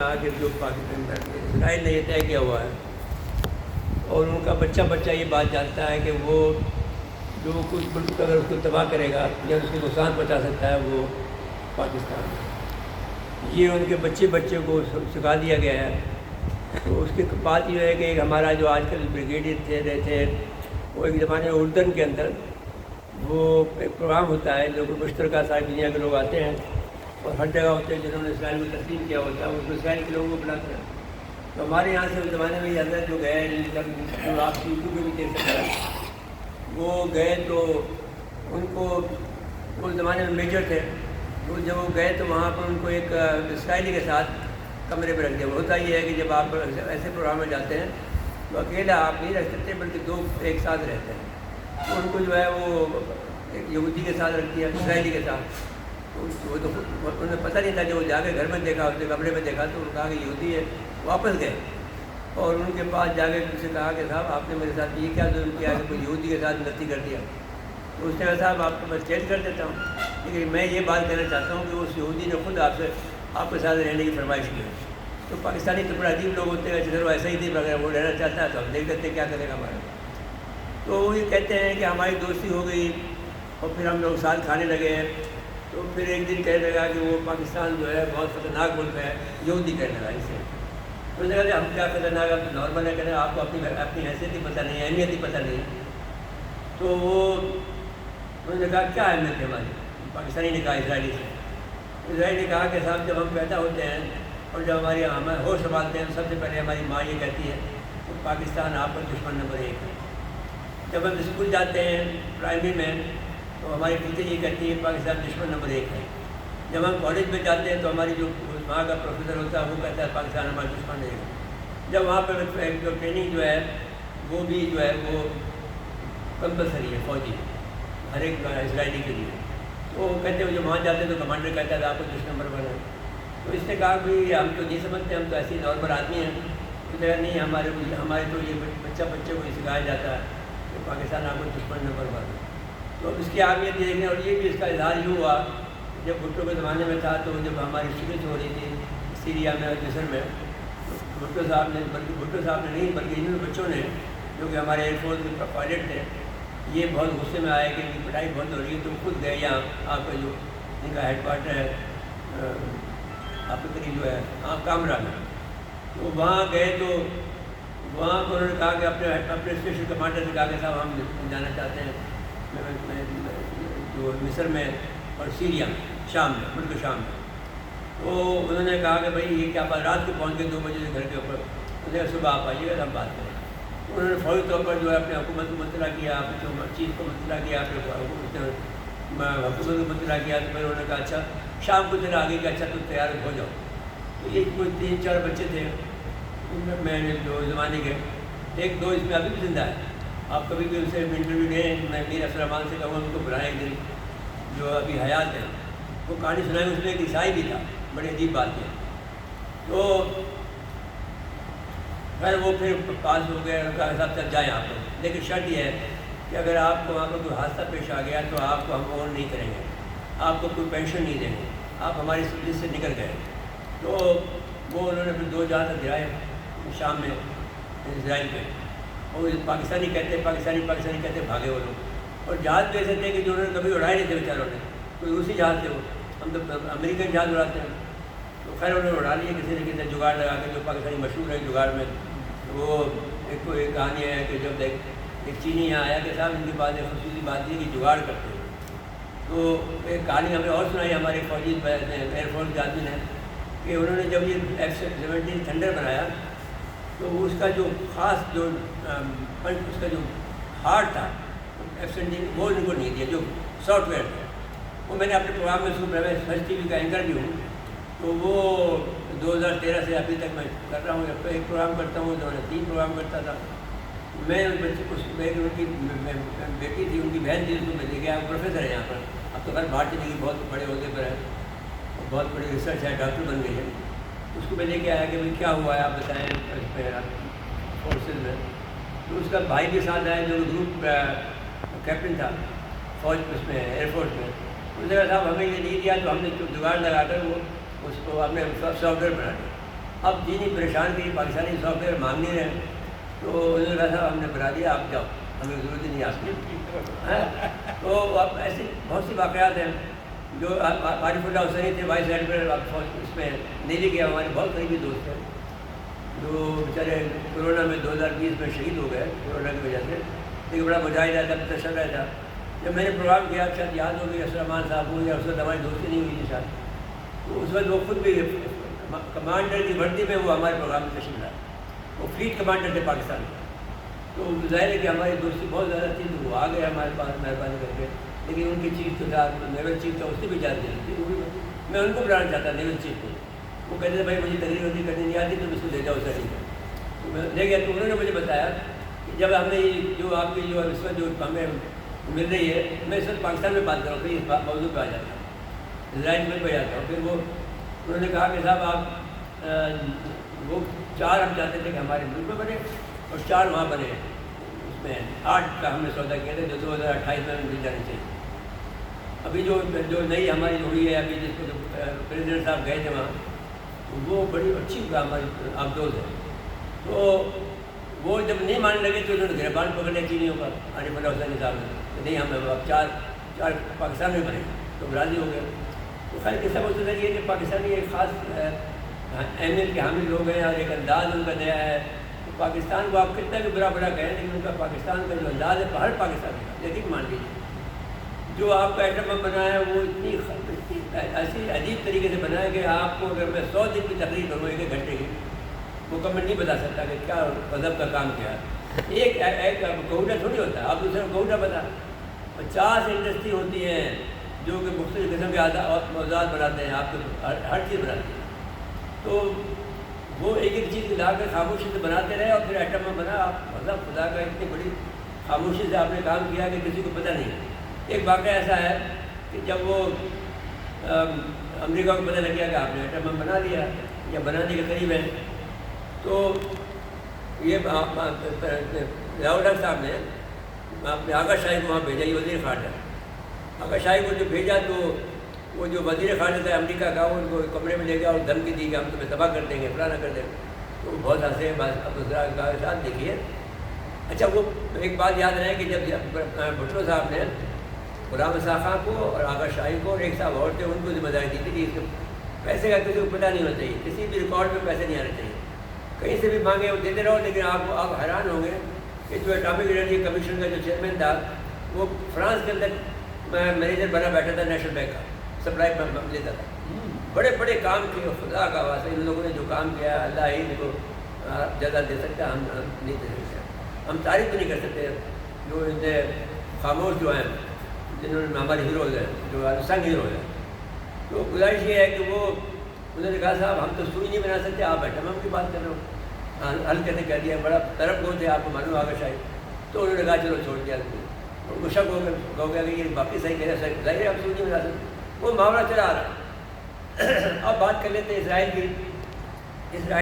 کہ جو پاکستان میں اسرائیل نے یہ طے کیا ہوا ہے اور ان کا بچہ بچہ یہ بات جانتا ہے کہ وہ جو کچھ ملک اگر اس کو تباہ کرے گا یا اس کو نقصان پہنچا سکتا ہے وہ پاکستان ہے۔ یہ ان کے بچے بچے کو سکھا دیا گیا ہے۔ تو اس کے بات یہ ہے کہ ہمارا جو آج کل بریگیڈیئر رہے تھے وہ ایک زمانے میں اردن کے اندر وہ ایک پروگرام ہوتا ہے، لوگ مشترکہ ساری دنیا کے لوگ آتے ہیں اور ہر جگہ ہوتے ہیں جنہوں نے اسرائیل کو تسلیم کیا ہوتا ہے، اس کو اسرائیل کے لوگوں کو بلاتے ہیں۔ تو ہمارے یہاں سے اس زمانے میں یہ حضرت جو گئے جو آپ یوٹیوب پہ بھی دیکھ سکتے ہیں، وہ گئے تو ان کو اس زمانے میں میجر تھے، تو جب وہ گئے تو وہاں پر ان کو ایک اسرائیلی کے ساتھ کمرے پہ رکھ دیا۔ ہوتا یہ ہے کہ جب آپ ایسے پروگرام میں جاتے ہیں تو اکیلا آپ نہیں رکھ سکتے بلکہ دو ایک ساتھ رہتے ہیں۔ تو ان کو جو ہے وہ ایک یہودی کے ساتھ رکھ دیا، اسرائیلی کے ساتھ۔ وہ تو انہیں پتہ نہیں تھا کہ وہ جا کے گھر میں دیکھا، اس نے کمرے میں دیکھا تو انہوں نے کہا کہ یہودی ہے۔ واپس گئے اور ان کے پاس جا کے ان سے کہا کہ صاحب آپ نے میرے ساتھ یہ کیا ظلم کیا کہ کوئی یہودی کے ساتھ غلطی کر دیا۔ تو اس نے کہا صاحب آپ کو میں چینج کر دیتا ہوں، لیکن میں یہ بات کہنا چاہتا ہوں کہ اس یہودی نے خود آپ کے ساتھ رہنے کی فرمائش کی ہے۔ تو پاکستانی تو بڑا عجیب لوگ ہوتے ہیں، جدھر وہ ایسا ہی نہیں، اگر وہ رہنا چاہتا ہے تو ہم دیکھ لیتے کیا کرے گا ہمارا۔ تو وہ یہ کہتے ہیں کہ ہماری دوستی ہو گئی اور پھر ہم لوگ ساتھ کھانے لگے ہیں۔ تو پھر ایک دن کہنے لگا کہ وہ پاکستان جو ہے بہت خطرناک ملک ہے، یہودی کہنے لگا اسے۔ تو نے کہا کہ ہم کیا خطرناک، اب تو نارمل ہے، کہنے آپ کو اپنی حیثیت ہی پتہ نہیں، اہمیت ہی پتہ نہیں۔ تو انہوں نے کہا کیا اہمیت ہے ہماری؟ پاکستانی نے کہا اسرائیلی سے۔ اسرائیل نے کہا کہ صاحب جب ہم پیدا ہوتے ہیں اور جب ہمیں ہوش سنبھالتے ہیں سب سے پہلے ہماری ماں یہ کہتی ہے کہ پاکستان آپ کا دشمن نمبر 1 ہے۔ جب ہم اسکول جاتے ہیں پرائمری میں تو ہماری ٹیچر یہ کہتی ہے پاکستان دشمن نمبر 1 ہے۔ جب ہم کالج میں جاتے ہیں تو ہماری جو وہاں کا پروفیسر ہوتا ہے وہ کہتا ہے پاکستان ہمارا دشمن 1 ہے۔ جب وہاں پر جو ٹریننگ جو ہے وہ بھی جو ہے وہ کمپلسری ہے، فوجی ہر ایک اسرائیلی کے لیے۔ تو وہ کہتے ہیں جو وہاں جاتے ہیں تو کمانڈر کہتا ہے آپ کو دشمن نمبر 1 ہے۔ تو اس نے کہا کہ ہم تو نہیں سمجھتے، ہم تو ایسے ہی نارمل آدمی ہیں۔ اس نے کہا نہیں، ہمارے تو یہ بچے کو سکھایا جاتا ہے کہ پاکستان آپ کو دشمن نمبر 1 ہے۔ تو اس کی اہمیت یہ دیکھیں، اور یہ بھی اس کا اظہار یوں ہوا جب بھٹو کے زمانے میں تھا تو جب ہماری شکست ہو رہی تھی سیریا میں اور مصر میں، بھٹو صاحب نے نہیں بلکہ ان بچوں نے جو کہ ہمارے ایئر فورس کے پائلٹ تھے، یہ بہت غصے میں آئے کہ ان کی پڑھائی بند ہو رہی ہے۔ تو خود گئے یہاں آپ کا جو ان کا ہیڈ کوارٹر ہے آپ کے قریب جو ہے کامرا میں، تو وہاں گئے تو وہاں پر انہوں نے کہا کہ اپنے اسپیشل کمانڈر سے کہا کہ صاحب ہم جانا چاہتے ہیں جو مصر میں اور سیریا شام میں، ملک شام میں۔ تو انہوں نے کہا کہ بھائی یہ کیا بات، رات کو پہنچ گئے 2 بجے سے گھر کے اوپر۔ انہوں نے صبح آپ آئیے گا ہم بات کریں۔ انہوں نے فوری طور پر جو ہے اپنے حکومت کو مطلع کیا، اپنے چیف کو مطلع کیا، اپنے حکومت کو مطلع کیا۔ تو پھر انہوں نے کہا اچھا شام کو چلا آگے کہ اچھا تم تیار ہو جاؤ۔ تو یہ کوئی 3-4 بچے تھے ان میں نے جو زمانے کے، 1-2 اس میں ابھی بھی زندہ ہے۔ آپ کبھی بھی ان سے انٹرویو لیں، میں میر افسر امان سے کہوں گا ان کو بلائیں ایک دن، جو ابھی حیات ہیں، وہ کہانی سنائیں۔ اس میں ایک عیسائی بھی تھا، بڑی عجیب بات ہے۔ تو خیر وہ پھر پاس ہو گئے، ان کا حساب سے جائیں آپ لوگ، لیکن شرط یہ ہے کہ اگر آپ کو وہاں پر کوئی حادثہ پیش آ گیا تو آپ کو ہم اون نہیں کریں گے، آپ کو کوئی پینشن نہیں دیں گے، آپ ہماری لسٹ سے نکل گئے۔ تو وہ انہوں نے پھر 2 جہاز گرائے شام میں اسرائیل پہ، اور پاکستانی کہتے بھاگے وہ لوگ۔ اور جہاز بھی ایسے تھے کہ جو انہوں نے کبھی اڑائے نہیں تھے بیچاروں نے، کوئی روسی جہاز تھے وہ، ہم تو امریکن جہاز اڑاتے ہیں۔ تو خیر انہوں نے اڑا لیے کسی نہ کسی جگاڑ لگا کے، جو پاکستانی مشہور ہے جگاڑ میں۔ وہ ایک کہانی ہے کہ جب ایک چینی یہاں آیا کہ صاحب ان کے پاس ایک خصوصی بات یہ کہ جگاڑ کرتے ہیں۔ تو ایک کہانی ہمیں اور سنائی ہمارے فوجی ایئر فورس کے آدمی نے کہ انہوں نے جب یہ F-17 تھنڈر بنایا تو اس کا جو خاص جو اس کا جو ہارڈ تھا F-17 وہ ان کو نہیں دیا، جو سافٹ ویئر تھا وہ میں نے اپنے پروگرام میں سن رہا ہے، سچ ٹی وی کا اینکر بھی ہوں۔ تو وہ 2013 سے ابھی تک میں کر رہا ہوں، ایک پروگرام کرتا ہوں، 2003 پروگرام کرتا تھا۔ میں اس بچے کو ان کی بیٹی تھی، ان کی بہن تھی، اس کو میں لے گیا، پروفیسر ہے یہاں پر، اب تو گھر باہر چلے گی، بہت بڑے عہدے پر ہے، بہت بڑی ریسرچ ہے، ڈاکٹر بن گئی ہے۔ اس کو میں لے کے آیا کہ بھائی کیا ہوا ہے آپ بتائیں فورسز میں۔ تو اس کا بھائی بھی ساتھ آیا جو گروپ کیپٹن تھا فوج اس میں ایئر فورس میں۔ اس نے کہا صاحب ہمیں یہ نہیں دیا، تو ہم نے جگاڑ لگا کر وہ اس کو ہم نے سافٹ ویئر بنا دیا۔ اب جنہیں پریشان کی پاکستانی سافٹ ویئر مانگ نہیں رہے، تو انہوں نے کہا صاحب ہم نے بنا دیا، آپ جاؤ، ہمیں ضرورت ہی نہیں آپ کی۔ تو اب ایسے بہت سی واقعات ہیں جو عارف اللہ حسینی تھے وائس ایڈمرل، اب اس میں نیوی کے ہمارے بہت قریبی دوست ہیں جو بیچارے کورونا میں 2020 میں شہید ہو گئے کورونا کی وجہ سے، لیکن بڑا مجاہدہ تھا، چل رہا تھا۔ جب میں نے پروگرام کیا، شاید یاد ہوگی اسر رحمان صاحب کو، یا اس وقت ہماری دوستی نہیں ہوئی تھی شاید، تو اس وقت وہ خود بھی کمانڈر کی وردی میں وہ ہمارے پروگرام میں تشریف لایا، وہ فلیٹ کمانڈر تھے پاکستان میں۔ تو ظاہر ہے کہ ہماری دوستی بہت زیادہ تھی، تو وہ آ گئے ہمارے پاس مہربانی کر کے، لیکن ان کی چیف جو تھا نیول چیف تھا، اس سے بھی جان دینی تھی، میں ان کو بلانا چاہتا نیول چیف کو۔ وہ کہتے تھے بھائی مجھے تقریر وقری کرنی نہیں آتی، تم اس کو لے جاؤ سر، تو میں لے گیا۔ تو انہوں نے مجھے بتایا کہ جب ہم نے جو آپ کی جو اس وقت جو ہمیں مل رہی ہے، میں اس وقت پاکستان میں بات کروں، پھر اس موضوع پہ آ جاتا ہوں، اسرائیل میں پہ جاتا ہوں۔ پھر وہ انہوں نے کہا کہ صاحب آپ وہ 4 ہم چاہتے تھے کہ ہمارے ملک میں بنے اور 4 وہاں بنے، اس میں 8 کا ہم نے سودا کیا تھا جو 2028 میں مل جانی چاہیے۔ ابھی جو نئی ہماری ہوئی ہے، ابھی جس کو پریزیڈنٹ صاحب گئے تھے وہاں، وہ بڑی اچھی ہماری آبدوز ہے۔ تو وہ جب نہیں ماننے لگے تو انہوں نے گربان پکڑ لیا چینیوں کا، عارف اللہ حسینی صاحب نے، کہ نہیں ہم اب 4 پاکستان میں بنے، تو راضی ہو گئے۔ تو خیر قصہ وہ سمجھ یہ کہ پاکستانی ایک خاص اہمیت کے حامل لوگ ہیں اور ایک انداز ان کا نیا ہے۔ تو پاکستان کو آپ کتنا بھی برا کہیں، لیکن ان کا پاکستان کا جو انداز ہے ہر پاکستان کا، لیکن مان لیجیے جو آپ کا ایٹم بم بنا ہے وہ اتنی ایسی عجیب طریقے سے بنا ہے کہ آپ کو اگر میں 100 دن کی تقریر کروں 1 گھنٹے کی، مکمل نہیں بتا سکتا کہ کیا غضب کا کام کیا ہے۔ ایک کوئٹہ تھوڑی ہوتا ہے، آپ دوسرے کو کوئٹہ بتا، 50 انڈسٹری ہوتی ہیں جو کہ مختلف قسم کے موضوعات بناتے ہیں، آپ کو ہر چیز بناتی ہے۔ تو وہ ایک چیز لا کے خاموشی سے بناتے رہے اور پھر ایٹم بم بنا۔ آپ مطلب خدا کا اتنی بڑی خاموشی سے آپ نے کام کیا کہ کسی کو پتہ نہیں۔ ایک واقعہ ایسا ہے کہ جب وہ امریکہ کو پتہ لگ گیا کہ آپ نے ایٹم بم بنا لیا یا بنانے کے قریب ہے، تو یہ ضیاء الحق صاحب نے اپنے آغا شاہی کو وہاں بھیجا، یہ وزیر خارجہ آغا شاہی کو جو بھیجا، تو وہ جو وزیر خارجہ تھا امریکہ کا، وہ ان کو کمرے میں لے گیا اور دھمکی دی کہ ہم تمہیں تباہ کر دیں گے، فلانا کر دیں گے۔ تو بہت ہنسے، اب کا ساتھ دیکھیے۔ اچھا وہ ایک بات یاد رہے کہ جب بھٹو صاحب نے غلام رضا خان کو اور آغا شاہی کو اور ایک صاحب اور تھے، ان کو ذمہ داری دی تھی کہ اس پیسے کا کسی کو پتہ نہیں ہونا چاہیے، کسی بھی ریکارڈ میں پیسے نہیں آنے چاہیے، کہیں سے بھی مانگے وہ دیتے رہو۔ لیکن آپ حیران ہوں گے کہ جو اٹامک انرجی کمیشن کا جو چیئرمین تھا، وہ فرانس کے اندر مینیجر بنا بیٹھا تھا نیشنل بینک کا، سپلائی لیتا تھا، بڑے بڑے کام کیے۔ خدا کا واسطہ ان لوگوں نے جو کام کیا، اللہ ہی ان کو جزا دے سکتا، ہم نہیں دے سکتے، ہم تعریف بھی نہیں کر سکتے۔ جو اتنے خاموش جو ہیں، جنہوں نے ہمارے ہیروز ہیں، جو سنگ ہیروز ہیں، تو گزارش یہ ہے کہ وہ انہوں نے کہا صاحب ہم تو سوئی نہیں بنا سکتے، آپ ایٹم بم کی بات کر رہے ہو، حل کرنے کہہ دیا، بڑا طرف گو تھے، آپ کو معلوم آگا شاید۔ تو انہوں نے کہا چلو چھوڑ دیا، ان کو شک ہو گیا کہ یہ باقی صحیح کہہ رہے ہیں، ظاہر ہے آپ سوئی نہیں بنا سکتے۔ وہ معاملہ چلا آ رہا ہے۔ اب بات کر لیتے ہیں اسرائیل کی۔ اسرائیل